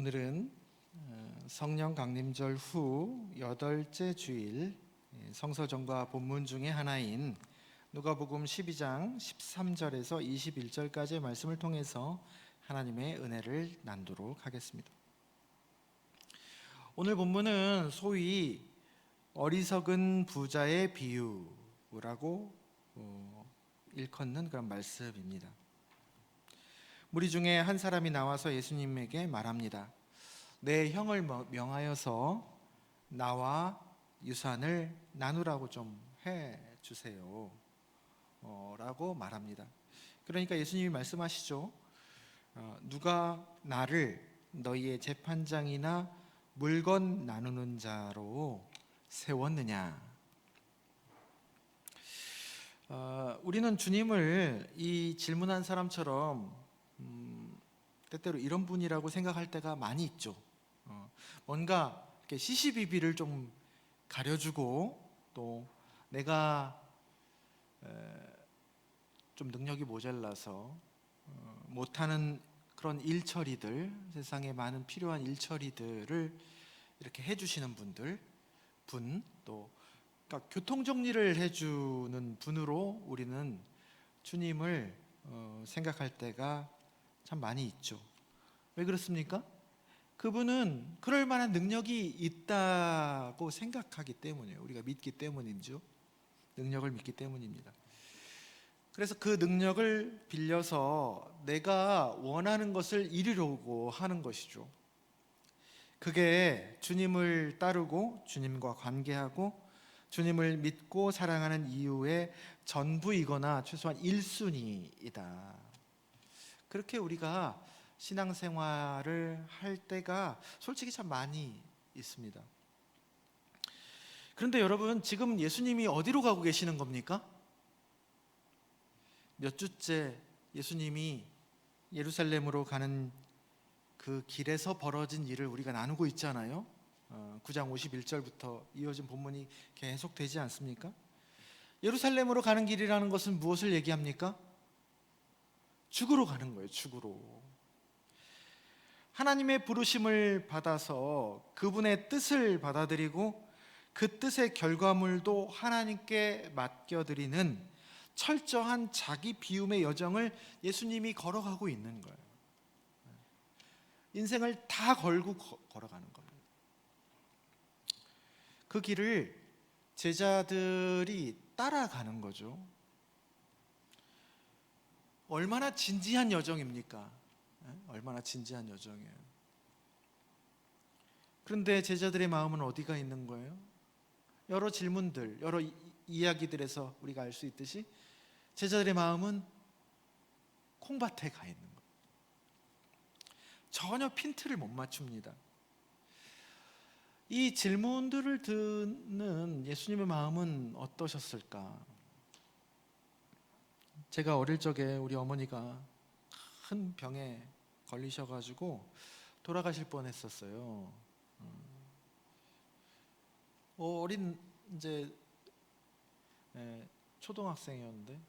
오늘은 성령 강림절 후 8째 주일 성서정과 본문 중에 하나인 누가복음 12장 13절에서 21절까지의 말씀을 통해서 하나님의 은혜를 나누도록 하겠습니다. 오늘 본문은 소위 어리석은 부자의 비유라고 일컫는 그런 말씀입니다. 무리 중에 한 사람이 나와서 예수님에게 말합니다. 내 형을 명하여서 나와 유산을 나누라고 좀 해주세요 라고 말합니다. 그러니까 예수님이 말씀하시죠. 누가 나를 너희의 재판장이나 물건 나누는 자로 세웠느냐. 우리는 주님을 이 질문한 사람처럼 때때로 이런 분이라고 생각할 때가 많이 있죠. 뭔가 이렇게 시시비비를 좀 가려주고 또 내가 좀 능력이 모자라서 못하는 그런 일처리들, 세상에 많은 필요한 일처리들을 이렇게 해주시는 또 그러니까 교통정리를 해주는 분으로 우리는 주님을 생각할 때가 참 많이 있죠. 왜 그렇습니까? 그분은 그럴 만한 능력이 있다고 생각하기 때문이에요. 우리가 믿기 때문이죠. 능력을 믿기 때문입니다. 그래서 그 능력을 빌려서 내가 원하는 것을 이루려고 하는 것이죠. 그게 주님을 따르고 주님과 관계하고 주님을 믿고 사랑하는 이유의 전부이거나 최소한 1순위이다. 그렇게 우리가 신앙생활을 할 때가 솔직히 참 많이 있습니다. 그런데 여러분, 지금 예수님이 어디로 가고 계시는 겁니까? 몇 주째 예수님이 예루살렘으로 가는 그 길에서 벌어진 일을 우리가 나누고 있잖아요. 9장 51절부터 이어진 본문이 계속되지 않습니까? 예루살렘으로 가는 길이라는 것은 무엇을 얘기합니까? 죽으러 가는 거예요. 죽으로. 하나님의 부르심을 받아서 그분의 뜻을 받아들이고 그 뜻의 결과물도 하나님께 맡겨드리는 철저한 자기 비움의 여정을 예수님이 걸어가고 있는 거예요. 인생을 다 걸고 걸어가는 겁니다. 그 길을 제자들이 따라가는 거죠. 얼마나 진지한 여정입니까? 얼마나 진지한 여정이에요. 그런데 제자들의 마음은 어디가 있는 거예요? 여러 질문들, 여러 이야기들에서 우리가 알 수 있듯이 제자들의 마음은 콩밭에 가 있는 거예요. 전혀 핀트를 못 맞춥니다. 이 질문들을 듣는 예수님의 마음은 어떠셨을까? 제가 어릴 적에 우리 어머니가 큰 병에 걸리셔가지고 돌아가실 뻔했었어요. 어린 이제 초등학생이었는데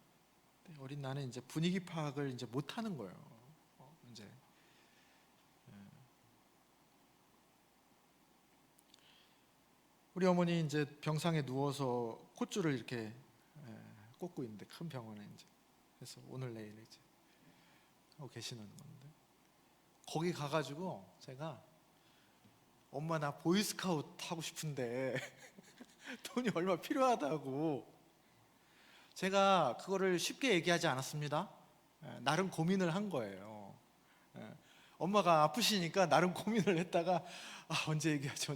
어린 나는 이제 분위기 파악을 이제 못 하는 거예요. 이제 우리 어머니 이제 병상에 누워서 콧줄을 이렇게 꽂고 있는데 큰 병원에 이제 그래서 오늘 내일 이제 하고 계시는 건데 거기 가가지고 제가 엄마 나 보이스카우트 하고 싶은데 돈이 얼마 필요하다고 제가 그거를 쉽게 얘기하지 않았습니다. 나름 고민을 한 거예요. 엄마가 아프시니까 나름 고민을 했다가 언제 얘기하지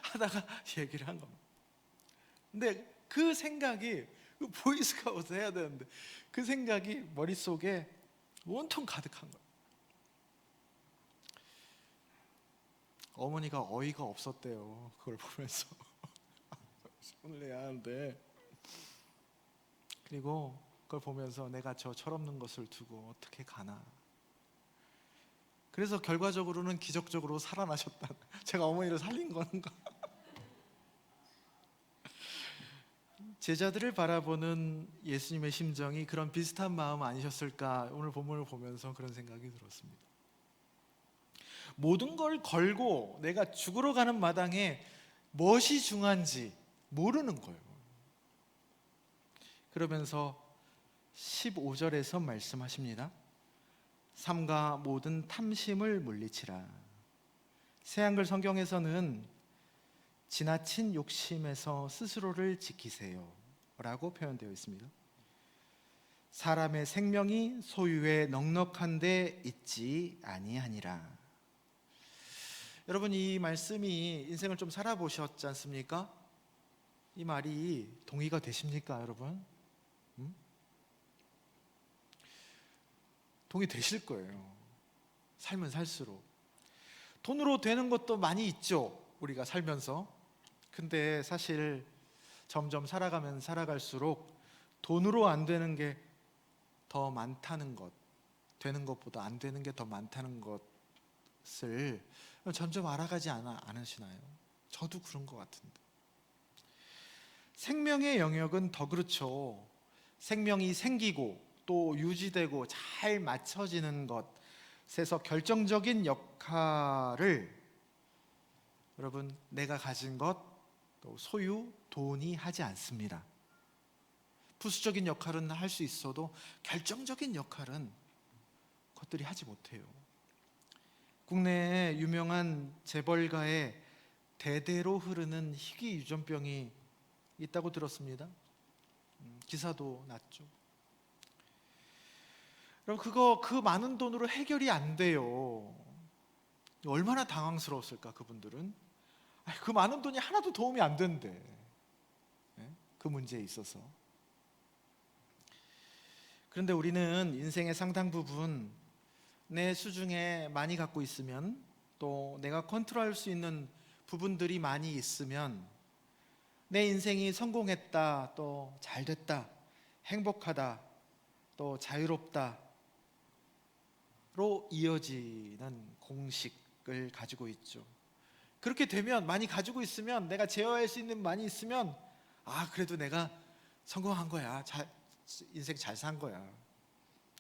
하다가 얘기를 한 겁니다. 근데 그 생각이 보이스카우트 해야 되는데 그 생각이 머릿속에 온통 가득한 거예요. 어머니가 어이가 없었대요. 그걸 보면서 손을 내야 하는데 그리고 그걸 보면서 내가 저 철없는 것을 두고 어떻게 가나. 그래서 결과적으로는 기적적으로 살아나셨다. 제가 어머니를 살린 건가? 제자들을 바라보는 예수님의 심정이 그런 비슷한 마음 아니셨을까? 오늘 본문을 보면서 그런 생각이 들었습니다. 모든 걸 걸고 내가 죽으러 가는 마당에 무엇이 중요한지 모르는 거예요. 그러면서 15절에서 말씀하십니다. 삼가 모든 탐심을 물리치라. 새한글 성경에서는 지나친 욕심에서 스스로를 지키세요 라고 표현되어 있습니다. 사람의 생명이 소유에 넉넉한 데 있지 아니하니라. 여러분, 이 말씀이 인생을 좀 살아보셨지 않습니까? 이 말이 동의가 되십니까, 여러분? 동의되실 거예요. 살면 살수록 돈으로 되는 것도 많이 있죠, 우리가 살면서. 근데 사실 점점 살아가면 살아갈수록 돈으로 안 되는 게 더 많다는 것, 되는 것보다 안 되는 게 더 많다는 것을 점점 알아가지 않으시나요? 저도 그런 것 같은데. 생명의 영역은 더 그렇죠. 생명이 생기고 또 유지되고 잘 맞춰지는 것에서 결정적인 역할을 여러분, 내가 가진 것, 또 소유, 돈이 하지 않습니다. 부수적인 역할은 할 수 있어도 결정적인 역할은 그것들이 하지 못해요. 국내에 유명한 재벌가의 대대로 흐르는 희귀 유전병이 있다고 들었습니다. 기사도 났죠. 여러분, 그 많은 돈으로 해결이 안 돼요. 얼마나 당황스러웠을까, 그분들은. 그 많은 돈이 하나도 도움이 안 된대, 그 문제에 있어서. 그런데 우리는 인생의 상당 부분 내 수중에 많이 갖고 있으면, 또 내가 컨트롤할 수 있는 부분들이 많이 있으면 내 인생이 성공했다, 또 잘됐다, 행복하다, 또 자유롭다로 이어지는 공식을 가지고 있죠. 그렇게 되면, 많이 가지고 있으면, 내가 제어할 수 있는 많이 있으면, 그래도 내가 성공한 거야, 인생 잘 산 거야,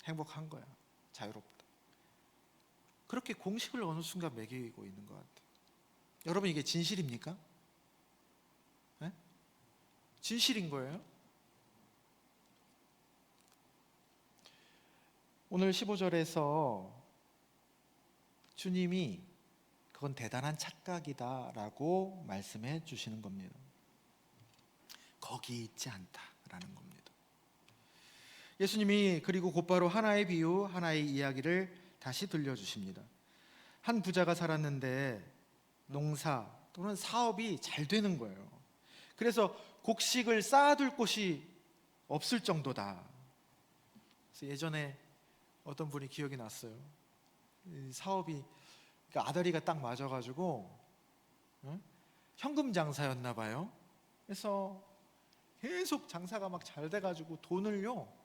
행복한 거야, 자유롭다. 그렇게 공식을 어느 순간 매기고 있는 것 같아요. 여러분, 이게 진실입니까? 네? 진실인 거예요? 오늘 15절에서 주님이 그건 대단한 착각이다라고 말씀해 주시는 겁니다. 거기 있지 않다라는 겁니다. 예수님이 그리고 곧바로 하나의 비유, 하나의 이야기를 다시 들려주십니다. 한 부자가 살았는데 농사 또는 사업이 잘 되는 거예요. 그래서 곡식을 쌓아둘 곳이 없을 정도다. 그래서 예전에 어떤 분이 기억이 났어요. 이 사업이, 그러니까 아다리가 딱 맞아가지고 현금 장사였나 봐요. 그래서 계속 장사가 막 잘 돼가지고 돈을요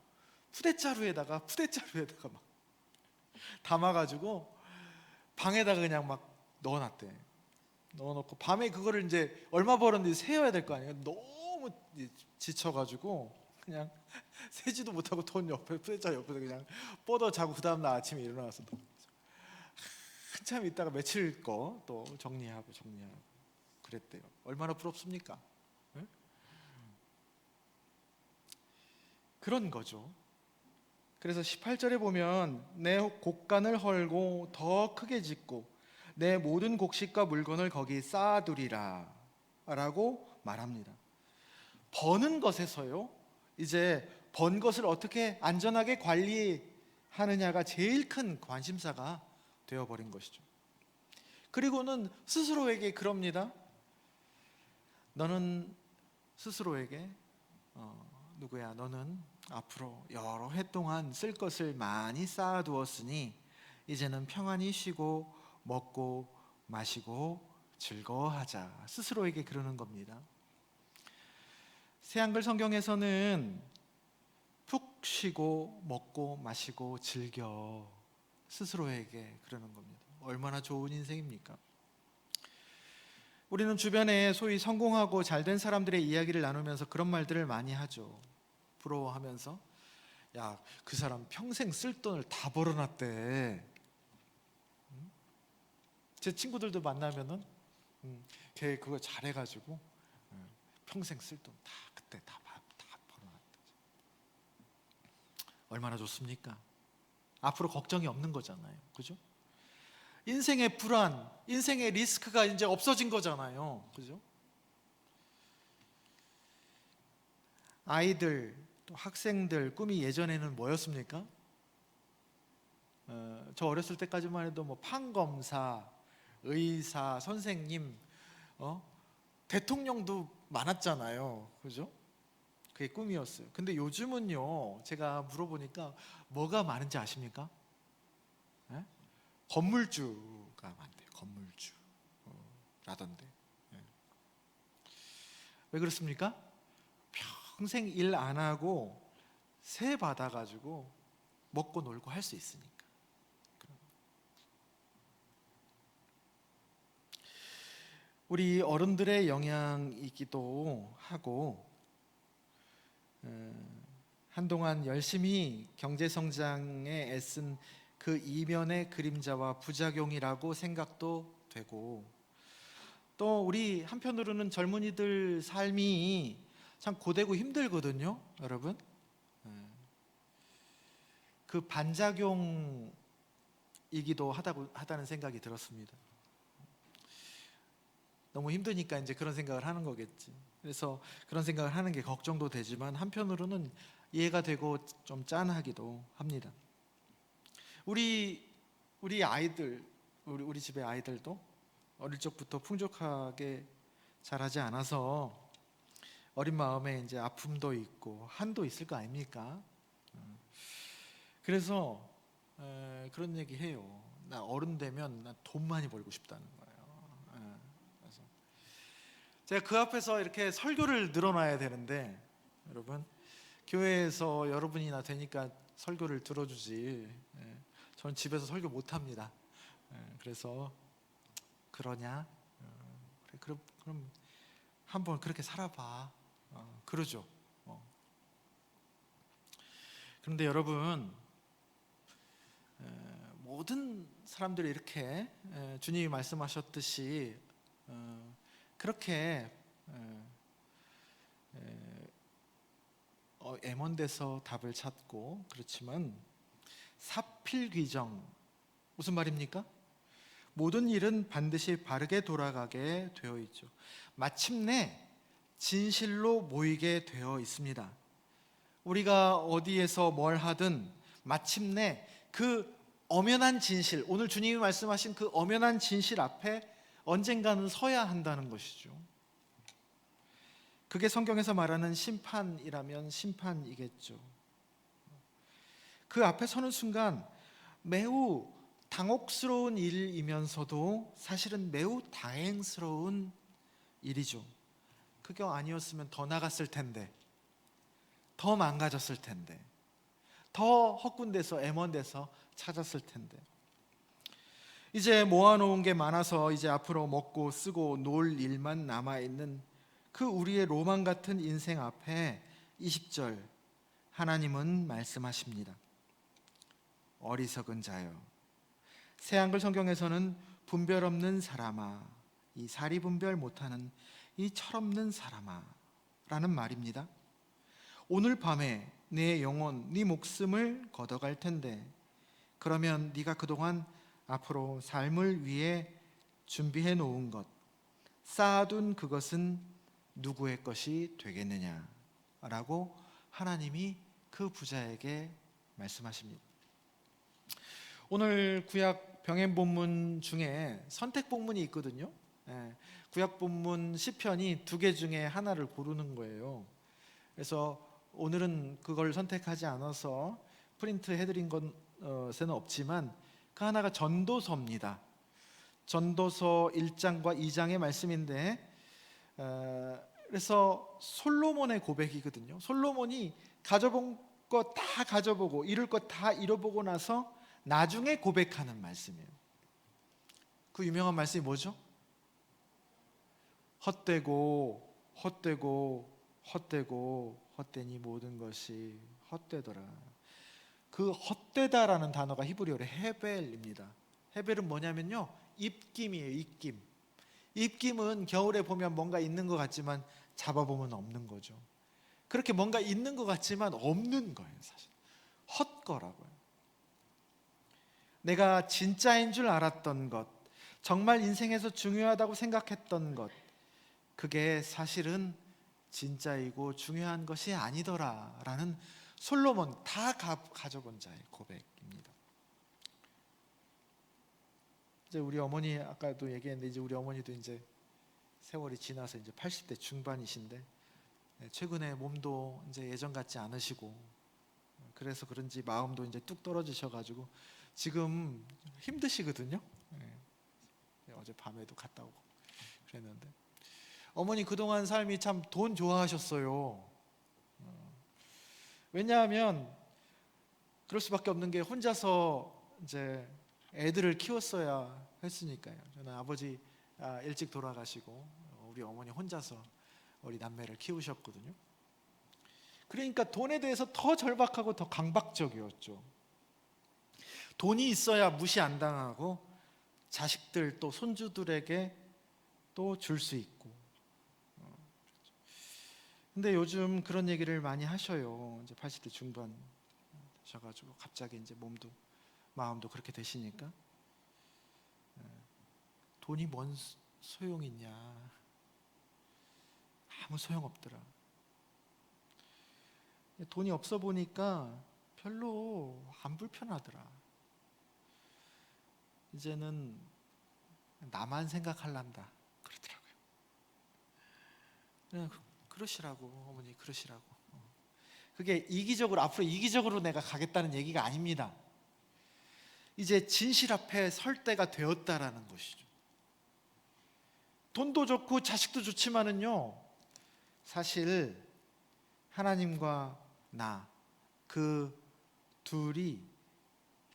푸대자루에다가 막 담아가지고 방에다가 그냥 막 넣어놨대. 넣어놓고 밤에 그거를 이제 얼마 벌었는지 세어야 될 거 아니에요. 너무 지쳐가지고 그냥 세지도 못하고 돈 옆에, 푸대자루 옆에서 그냥 뻗어 자고, 그 다음날 아침에 일어나서 한참 있다가 며칠 거 또 정리하고 그랬대요. 얼마나 부럽습니까? 네? 그런 거죠. 그래서 18절에 보면 내 곡간을 헐고 더 크게 짓고 내 모든 곡식과 물건을 거기 쌓아두리라 라고 말합니다. 버는 것에서요, 이제 번 것을 어떻게 안전하게 관리하느냐가 제일 큰 관심사가 되어버린 것이죠. 그리고는 스스로에게 그럽니다. 너는 스스로에게 누구야, 너는 앞으로 여러 해 동안 쓸 것을 많이 쌓아두었으니 이제는 평안히 쉬고 먹고 마시고 즐거워하자. 스스로에게 그러는 겁니다. 새한글 성경에서는 푹 쉬고 먹고 마시고 즐겨, 스스로에게 그러는 겁니다. 얼마나 좋은 인생입니까? 우리는 주변에 소위 성공하고 잘된 사람들의 이야기를 나누면서 그런 말들을 많이 하죠. 부러워하면서, 야, 그 사람 평생 쓸 돈을 다 벌어놨대. 제 친구들도 만나면은 걔 그거 잘해가지고 평생 쓸 돈 다 그때 다 벌어놨다. 얼마나 좋습니까? 앞으로 걱정이 없는 거잖아요, 그죠? 인생의 불안, 인생의 리스크가 이제 없어진 거잖아요, 그죠? 아이들, 또 학생들 꿈이 예전에는 뭐였습니까? 저 어렸을 때까지만 해도 뭐 판검사, 의사, 선생님, 대통령도 많았잖아요, 그죠? 그게 꿈이었어요. 근데 요즘은요, 제가 물어보니까 뭐가 많은지 아십니까? 예? 건물주가 많대요. 건물주 라던데. 예. 왜 그렇습니까? 평생 일 안 하고 세 받아가지고 먹고 놀고 할 수 있으니까. 우리 어른들의 영향이기도 하고, 한동안 열심히 경제 성장에 애쓴 그 이면의 그림자와 부작용이라고 생각도 되고, 또 우리 한편으로는 젊은이들 삶이 참 고되고 힘들거든요, 여러분. 그 반작용이기도 하다는 생각이 들었습니다. 너무 힘드니까 이제 그런 생각을 하는 거겠지. 그래서 그런 생각을 하는 게 걱정도 되지만 한편으로는 이해가 되고 좀 짠하기도 합니다. 우리 아이들, 우리 집의 아이들도 어릴 적부터 풍족하게 자라지 않아서 어린 마음에 이제 아픔도 있고 한도 있을 거 아닙니까? 그래서 그런 얘기 해요. 나 어른 되면 나 돈 많이 벌고 싶다는 거예요. 그래서 제가 그 앞에서 이렇게 설교를 늘어놔야 되는데, 여러분, 교회에서 여러분이나 되니까 설교를 들어주지, 저는 집에서 설교 못 합니다. 그래서 그러냐? 그래, 그럼 한번 그렇게 살아봐. 그러죠. 그런데 여러분, 모든 사람들이 이렇게 주님이 말씀하셨듯이 그렇게 애먼데서 답을 찾고, 그렇지만 사필귀정, 무슨 말입니까? 모든 일은 반드시 바르게 돌아가게 되어 있죠. 마침내 진실로 모이게 되어 있습니다. 우리가 어디에서 뭘 하든 마침내 그 엄연한 진실, 오늘 주님이 말씀하신 그 엄연한 진실 앞에 언젠가는 서야 한다는 것이죠. 그게 성경에서 말하는 심판이라면 심판이겠죠. 그 앞에 서는 순간 매우 당혹스러운 일이면서도 사실은 매우 다행스러운 일이죠. 그게 아니었으면 더 나갔을 텐데, 더 망가졌을 텐데, 더 헛군데서 애먼데서 찾았을 텐데, 이제 모아놓은 게 많아서 이제 앞으로 먹고 쓰고 놀 일만 남아있는 그 우리의 로망 같은 인생 앞에 20절 하나님은 말씀하십니다. 어리석은 자여, 새한글 성경에서는 분별 없는 사람아, 이 사리 분별 못하는 이 철없는 사람아 라는 말입니다. 오늘 밤에 내 영혼, 네 목숨을 걷어갈 텐데, 그러면 네가 그동안 앞으로 삶을 위해 준비해 놓은 것, 쌓아둔 그것은 누구의 것이 되겠느냐 라고 하나님이 그 부자에게 말씀하십니다. 오늘 구약 병행 본문 중에 선택 본문이 있거든요. 구약 본문 시편이 2개 중에 하나를 고르는 거예요. 그래서 오늘은 그걸 선택하지 않아서 프린트 해드린 것은 없지만 그 하나가 전도서입니다. 전도서 1장과 2장의 말씀인데, 그래서 솔로몬의 고백이거든요. 솔로몬이 가져본 것 다 가져보고 이룰 것 다 이뤄보고 나서 나중에 고백하는 말씀이에요. 그 유명한 말씀이 뭐죠? 헛되고 헛되고 헛되고 헛되니 모든 것이 헛되더라. 그 헛되다라는 단어가 히브리어로 헤벨입니다. 헤벨은 뭐냐면요, 입김이에요. 입김. 입김은 겨울에 보면 뭔가 있는 것 같지만 잡아보면 없는 거죠. 그렇게 뭔가 있는 것 같지만 없는 거예요. 사실 헛거라고요. 내가 진짜인 줄 알았던 것, 정말 인생에서 중요하다고 생각했던 것, 그게 사실은 진짜이고 중요한 것이 아니더라라는 솔로몬 다 가져본 자의 고백입니다. 이제 우리 어머니, 아까도 얘기했는데 이제 우리 어머니도 이제 세월이 지나서 이제 80대 중반이신데 최근에 몸도 이제 예전 같지 않으시고, 그래서 그런지 마음도 이제 뚝 떨어지셔가지고 지금 힘드시거든요. 어제 밤에도 갔다 오고 그랬는데, 어머니 그동안 삶이 참 돈 좋아하셨어요. 왜냐하면 그럴 수밖에 없는 게 혼자서 이제 애들을 키웠어야 했으니까요. 저는 아버지 일찍 돌아가시고 우리 어머니 혼자서 우리 남매를 키우셨거든요. 그러니까 돈에 대해서 더 절박하고 더 강박적이었죠. 돈이 있어야 무시 안 당하고 자식들 또 손주들에게 또 줄 수 있고. 근데 요즘 그런 얘기를 많이 하셔요. 이제 80대 중반 되셔가지고 갑자기 이제 몸도 마음도 그렇게 되시니까 돈이 뭔 소용 있냐, 아무 소용 없더라. 돈이 없어 보니까 별로 안 불편하더라. 이제는 나만 생각할란다 그러더라고요. 그냥 그러시라고, 어머니 그러시라고. 그게 이기적으로, 앞으로 이기적으로 내가 가겠다는 얘기가 아닙니다. 이제 진실 앞에 설 때가 되었다라는 것이죠. 돈도 좋고 자식도 좋지만은요, 사실 하나님과 나, 그 둘이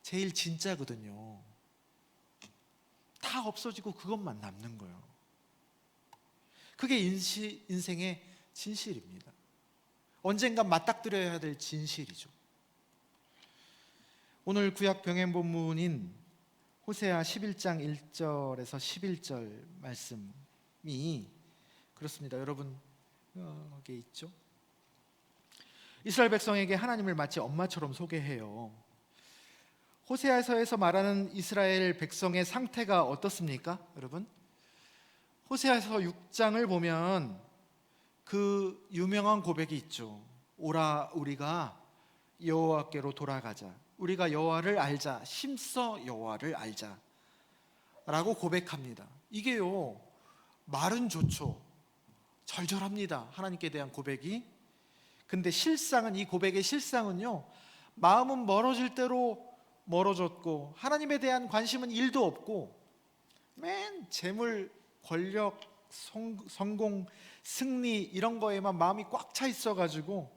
제일 진짜거든요. 다 없어지고 그것만 남는 거예요. 그게 인생의 진실입니다. 언젠가 맞닥뜨려야 될 진실이죠. 오늘 구약 병행 본문인 호세아 11장 1절에서 11절 말씀이 그렇습니다. 여러분 거기에 있죠. 이스라엘 백성에게 하나님을 마치 엄마처럼 소개해요. 호세아서에서 말하는 이스라엘 백성의 상태가 어떻습니까, 여러분? 호세아서 6장을 보면 그 유명한 고백이 있죠. 오라, 우리가 여호와께로 돌아가자. 우리가 여호와를 알자. 힘써 여호와를 알자. 라고 고백합니다. 이게요, 말은 좋죠. 절절합니다. 하나님께 대한 고백이. 근데 실상은, 이 고백의 실상은요, 마음은 멀어질 대로 멀어졌고 하나님에 대한 관심은 1도 없고 맨 재물, 권력, 성공, 승리 이런 거에만 마음이 꽉 차 있어가지고,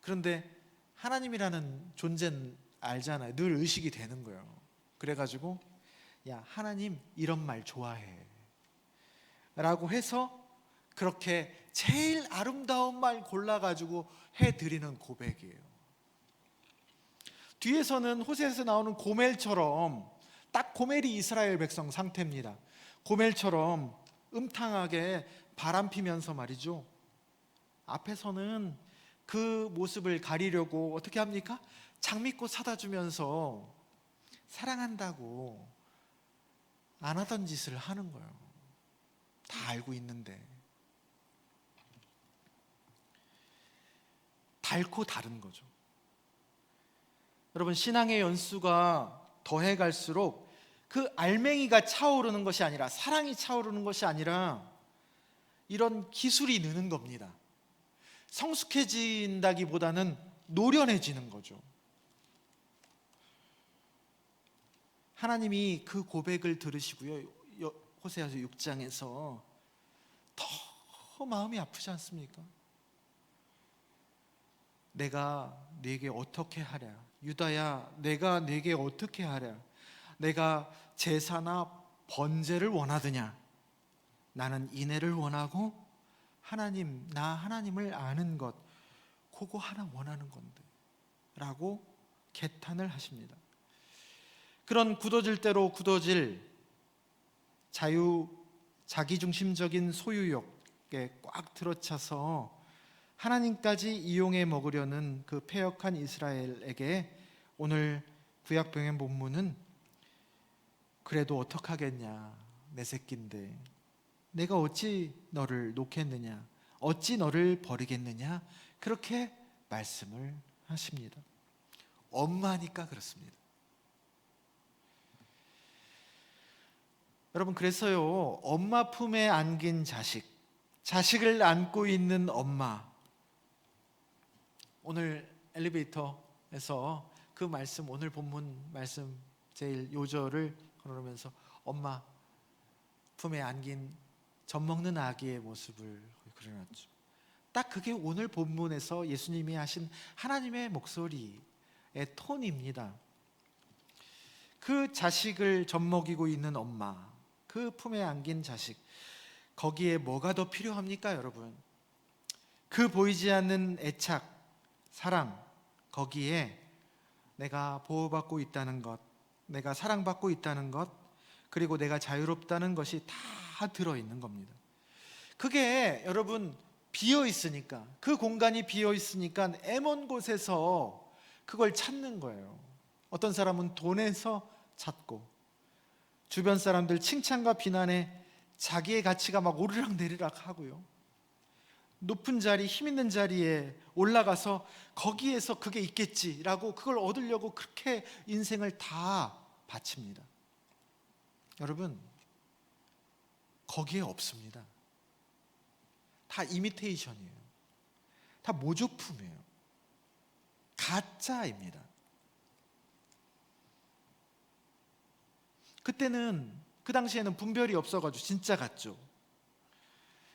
그런데 하나님이라는 존재는 알잖아요. 늘 의식이 되는 거예요. 그래가지고 야, 하나님 이런 말 좋아해 라고 해서 그렇게 제일 아름다운 말 골라가지고 해드리는 고백이에요. 뒤에서는 호세에서 나오는 고멜처럼, 딱 고멜이 이스라엘 백성 상태입니다. 고멜처럼 음탕하게 바람 피면서 말이죠, 앞에서는 그 모습을 가리려고 어떻게 합니까? 장미꽃 사다 주면서 사랑한다고 안 하던 짓을 하는 거예요. 다 알고 있는데. 달고 다른 거죠. 여러분, 신앙의 연수가 더해 갈수록 그 알맹이가 차오르는 것이 아니라, 사랑이 차오르는 것이 아니라 이런 기술이 느는 겁니다. 성숙해진다기보다는 노련해지는 거죠. 하나님이 그 고백을 들으시고요, 호세아서 6장에서 더 마음이 아프지 않습니까? 내가 네게 어떻게 하랴, 유다야 내가 네게 어떻게 하랴, 내가 제사나 번제를 원하느냐, 나는 인애를 원하고 하나님, 나 하나님을 아는 것, 그거 하나 원하는 건데 라고 개탄을 하십니다. 그런 굳어질 대로 굳어질 자기중심적인 소유욕에 꽉 들어차서 하나님까지 이용해 먹으려는 그 패역한 이스라엘에게 오늘 구약병행 본문은 그래도 어떡하겠냐, 내 새끼인데 내가 어찌 너를 놓겠느냐, 어찌 너를 버리겠느냐, 그렇게 말씀을 하십니다. 엄마니까 그렇습니다. 여러분, 그래서요, 엄마 품에 안긴 자식을 안고 있는 엄마, 오늘 엘리베이터에서 그 말씀, 오늘 본문 말씀 제일 요절을 걸으면서 엄마 품에 안긴 젖 먹는 아기의 모습을 그려놨죠. 딱 그게 오늘 본문에서 예수님이 하신 하나님의 목소리의 톤입니다. 그 자식을 젖먹이고 있는 엄마, 그 품에 안긴 자식, 거기에 뭐가 더 필요합니까, 여러분? 그 보이지 않는 애착, 사랑, 거기에 내가 보호받고 있다는 것, 내가 사랑받고 있다는 것, 그리고 내가 자유롭다는 것이 다 들어있는 겁니다. 그게 여러분 비어 있으니까, 그 공간이 비어 있으니까 애먼 곳에서 그걸 찾는 거예요. 어떤 사람은 돈에서 찾고, 주변 사람들 칭찬과 비난에 자기의 가치가 막 오르락내리락 하고요, 높은 자리, 힘 있는 자리에 올라가서 거기에서 그게 있겠지라고 그걸 얻으려고 그렇게 인생을 다 바칩니다. 여러분, 거기에 없습니다. 다 이미테이션이에요. 다 모조품이에요. 가짜입니다. 그때는, 그 당시에는 분별이 없어가지고 진짜 같죠.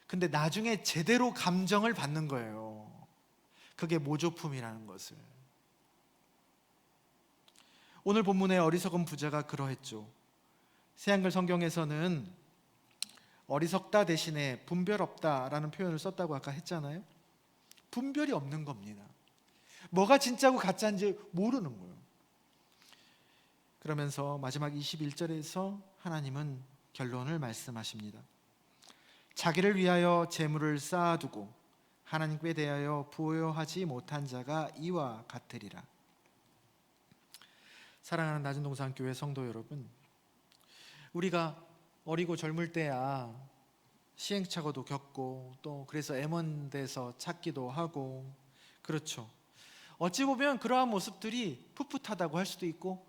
근데 나중에 제대로 감정을 받는 거예요. 그게 모조품이라는 것을. 오늘 본문의 어리석은 부자가 그러했죠. 새한글 성경에서는 어리석다 대신에 분별 없다라는 표현을 썼다고 아까 했잖아요. 분별이 없는 겁니다. 뭐가 진짜고 가짜인지 모르는 거예요. 그러면서 마지막 21절에서 하나님은 결론을 말씀하십니다. 자기를 위하여 재물을 쌓아두고 하나님께 대하여 부여하지 못한 자가 이와 같으리라. 사랑하는 낮은동산교회 성도 여러분, 우리가 어리고 젊을 때야 시행착오도 겪고, 또 그래서 애먼데서 찾기도 하고, 그렇죠. 어찌 보면 그러한 모습들이 풋풋하다고 할 수도 있고,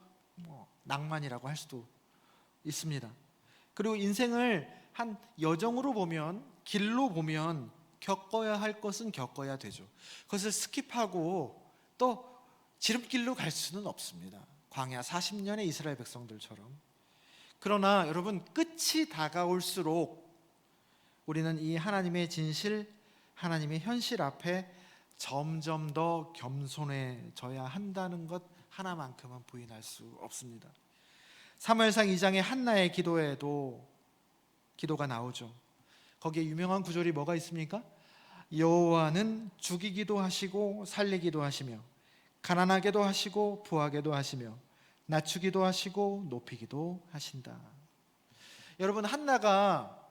낭만이라고 할 수도 있습니다. 그리고 인생을 한 여정으로 보면, 길로 보면 겪어야 할 것은 겪어야 되죠. 그것을 스킵하고 또 지름길로 갈 수는 없습니다. 광야 40년의 이스라엘 백성들처럼. 그러나 여러분, 끝이 다가올수록 우리는 이 하나님의 진실, 하나님의 현실 앞에 점점 더 겸손해져야 한다는 것 하나만큼은 부인할 수 없습니다. 사무엘상 2장의 한나의 기도에도 기도가 나오죠. 거기에 유명한 구절이 뭐가 있습니까? 여호와는 죽이기도 하시고 살리기도 하시며 가난하게도 하시고 부하게도 하시며 낮추기도 하시고 높이기도 하신다. 여러분, 한나가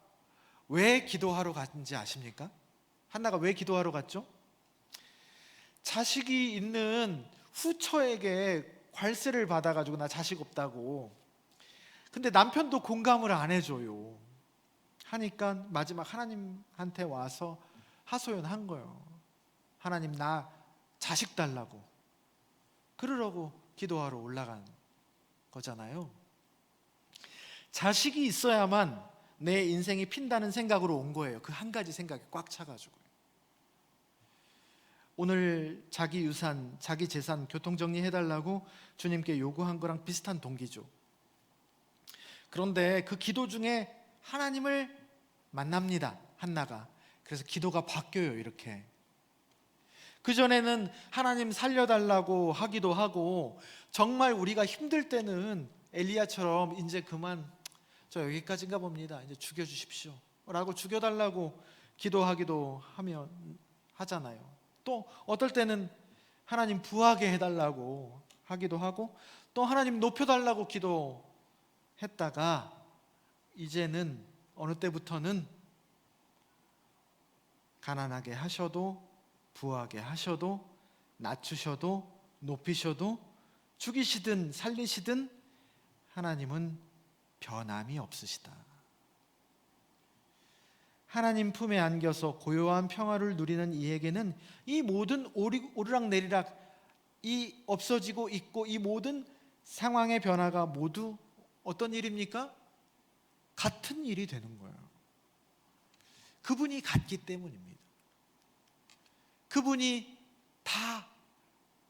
왜 기도하러 갔는지 아십니까? 한나가 왜 기도하러 갔죠? 자식이 있는 후처에게 괄세를 받아가지고 나 자식 없다고. 근데 남편도 공감을 안 해줘요. 하니까 마지막 하나님한테 와서 하소연한 거예요. 하나님, 나 자식 달라고. 그러라고 기도하러 올라간 거잖아요. 자식이 있어야만 내 인생이 핀다는 생각으로 온 거예요. 그 한 가지 생각에 꽉 차가지고. 오늘 자기 유산, 자기 재산 교통정리해달라고 주님께 요구한 거랑 비슷한 동기죠. 그런데 그 기도 중에 하나님을 만납니다, 한나가. 그래서 기도가 바뀌어요, 이렇게. 그전에는 하나님 살려달라고 하기도 하고, 정말 우리가 힘들 때는 엘리야처럼 이제 그만, 저 여기까지인가 봅니다, 이제 죽여주십시오 라고 죽여달라고 기도하기도 하잖아요. 또 어떨 때는 하나님 부하게 해달라고 하기도 하고, 또 하나님 높여달라고 기도했다가 이제는 어느 때부터는 가난하게 하셔도 부하게 하셔도 낮추셔도 높이셔도 죽이시든 살리시든 하나님은 변함이 없으시다. 하나님 품에 안겨서 고요한 평화를 누리는 이에게는 이 모든 오르락내리락, 이 없어지고 있고 이 모든 상황의 변화가 모두 어떤 일입니까? 같은 일이 되는 거예요. 그분이 같기 때문입니다. 그분이 다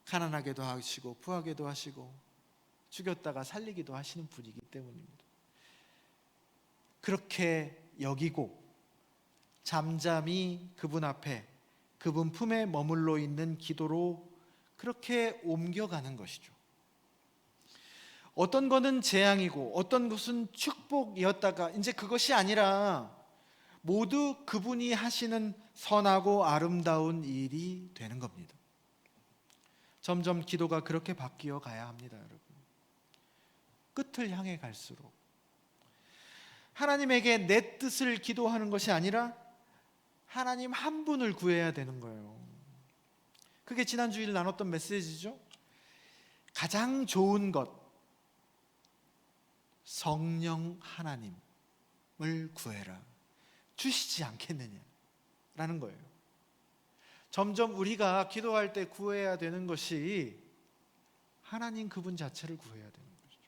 가난하게도 하시고 부하게도 하시고 죽였다가 살리기도 하시는 분이기 때문입니다. 그렇게 여기고 잠잠히 그분 앞에 그분 품에 머물러 있는 기도로 그렇게 옮겨가는 것이죠. 어떤 것은 재앙이고 어떤 것은 축복이었다가 이제 그것이 아니라 모두 그분이 하시는 선하고 아름다운 일이 되는 겁니다. 점점 기도가 그렇게 바뀌어 가야 합니다, 여러분. 끝을 향해 갈수록 하나님에게 내 뜻을 기도하는 것이 아니라 하나님 한 분을 구해야 되는 거예요. 그게 지난 주일 나눴던 메시지죠. 가장 좋은 것, 성령 하나님을 구해라. 주시지 않겠느냐라는 거예요. 점점 우리가 기도할 때 구해야 되는 것이 하나님 그분 자체를 구해야 되는 거죠.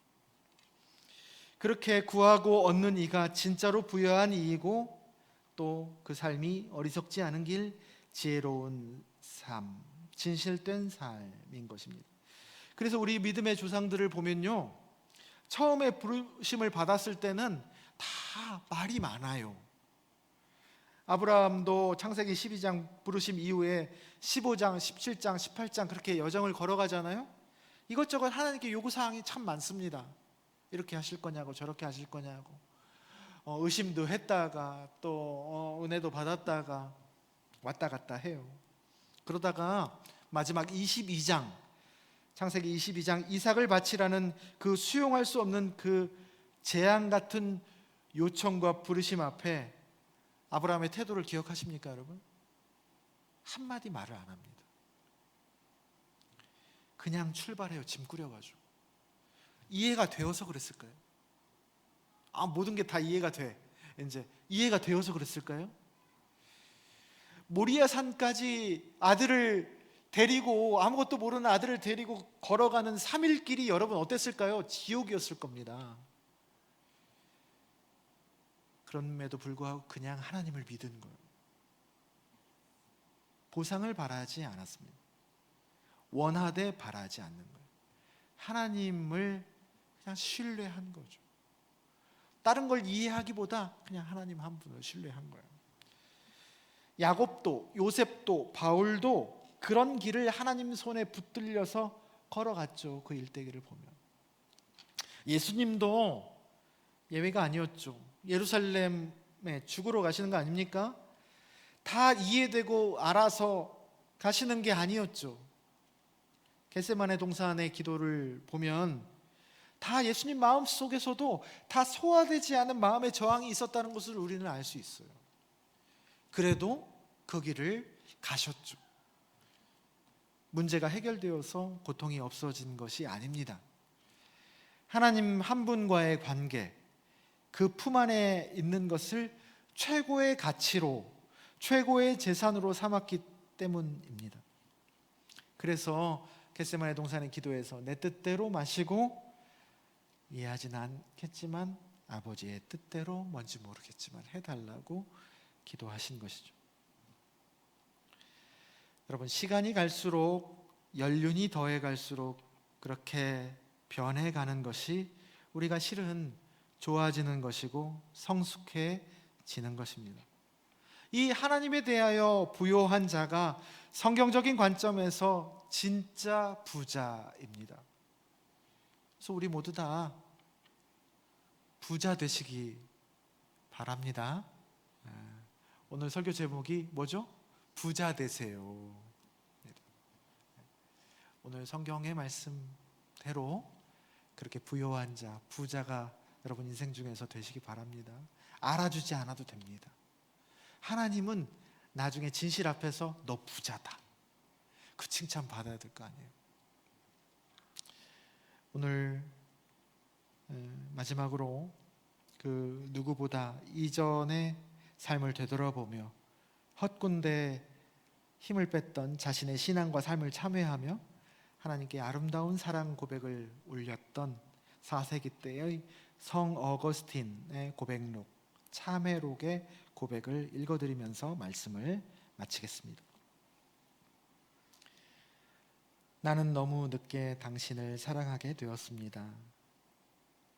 그렇게 구하고 얻는 이가 진짜로 부유한 이이고 또 그 삶이 어리석지 않은 길, 지혜로운 삶, 진실된 삶인 것입니다. 그래서 우리 믿음의 조상들을 보면요, 처음에 부르심을 받았을 때는 다 말이 많아요. 아브라함도 창세기 12장 부르심 이후에 15장, 17장, 18장 그렇게 여정을 걸어가잖아요. 이것저것 하나님께 요구사항이 참 많습니다. 이렇게 하실 거냐고 저렇게 하실 거냐고 의심도 했다가 또 은혜도 받았다가 왔다 갔다 해요. 그러다가 마지막 22장, 창세기 22장 이삭을 바치라는 그 수용할 수 없는 그 재앙 같은 요청과 부르심 앞에 아브라함의 태도를 기억하십니까, 여러분? 한마디 말을 안 합니다. 그냥 출발해요. 짐 꾸려가지고. 이해가 되어서 그랬을까요? 모든 게 다 이해가 돼. 이제 이해가 되어서 그랬을까요? 모리아 산까지 아들을 데리고, 아무것도 모르는 아들을 데리고 걸어가는 3일 길이 여러분 어땠을까요? 지옥이었을 겁니다. 그럼에도 불구하고 그냥 하나님을 믿은 거예요. 보상을 바라지 않았습니다. 원하되 바라지 않는 거예요. 하나님을 그냥 신뢰한 거죠. 다른 걸 이해하기보다 그냥 하나님 한 분을 신뢰한 거예요. 야곱도 요셉도 바울도 그런 길을 하나님 손에 붙들려서 걸어갔죠. 그 일대기를 보면 예수님도 예외가 아니었죠. 예루살렘에 죽으러 가시는 거 아닙니까? 다 이해되고 알아서 가시는 게 아니었죠. 겟세마네 동산의 기도를 보면 다 예수님 마음속에서도 다 소화되지 않은 마음의 저항이 있었다는 것을 우리는 알 수 있어요. 그래도 그 길을 가셨죠. 문제가 해결되어서 고통이 없어진 것이 아닙니다. 하나님 한 분과의 관계, 그 품 안에 있는 것을 최고의 가치로, 최고의 재산으로 삼았기 때문입니다. 그래서 겟세마네 동산의 기도에서 내 뜻대로 마시고 이해하진 않겠지만 아버지의 뜻대로 뭔지 모르겠지만 해달라고 기도하신 것이죠. 여러분, 시간이 갈수록 연륜이 더해 갈수록 그렇게 변해가는 것이 우리가 실은 좋아지는 것이고 성숙해지는 것입니다. 이 하나님에 대하여 부요한 자가 성경적인 관점에서 진짜 부자입니다. 그래서 우리 모두 다 부자 되시기 바랍니다. 오늘 설교 제목이 뭐죠? 부자 되세요. 오늘 성경의 말씀대로 그렇게 부요한 자, 부자가 여러분 인생 중에서 되시기 바랍니다. 알아주지 않아도 됩니다. 하나님은 나중에 진실 앞에서 너 부자다, 그 칭찬 받아야 될 거 아니에요. 오늘 마지막으로 그 누구보다 이전의 삶을 되돌아보며 헛군데 힘을 뺐던 자신의 신앙과 삶을 참회하며 하나님께 아름다운 사랑 고백을 올렸던 4세기 때의 성 어거스틴의 고백록, 참회록의 고백을 읽어드리면서 말씀을 마치겠습니다. 나는 너무 늦게 당신을 사랑하게 되었습니다.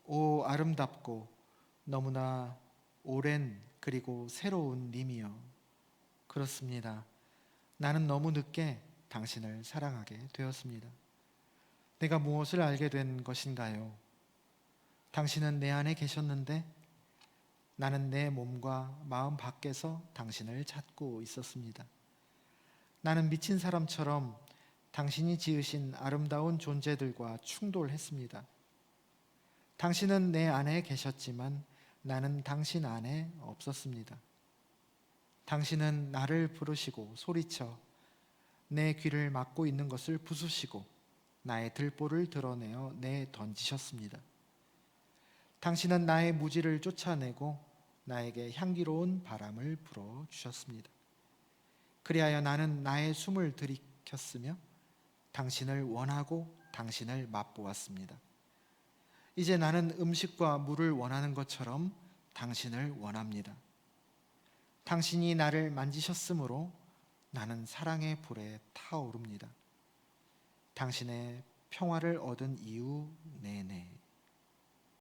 오 아름답고 너무나 오랜 그리고 새로운 님이여, 그렇습니다. 나는 너무 늦게 당신을 사랑하게 되었습니다. 내가 무엇을 알게 된 것인가요? 당신은 내 안에 계셨는데 나는 내 몸과 마음 밖에서 당신을 찾고 있었습니다. 나는 미친 사람처럼 당신이 지으신 아름다운 존재들과 충돌했습니다. 당신은 내 안에 계셨지만 나는 당신 안에 없었습니다. 당신은 나를 부르시고 소리쳐 내 귀를 막고 있는 것을 부수시고 나의 들보를 드러내어 내던지셨습니다. 당신은 나의 무지를 쫓아내고 나에게 향기로운 바람을 불어주셨습니다. 그리하여 나는 나의 숨을 들이켰으며 당신을 원하고 당신을 맛보았습니다. 이제 나는 음식과 물을 원하는 것처럼 당신을 원합니다. 당신이 나를 만지셨으므로 나는 사랑의 불에 타오릅니다. 당신의 평화를 얻은 이후 내내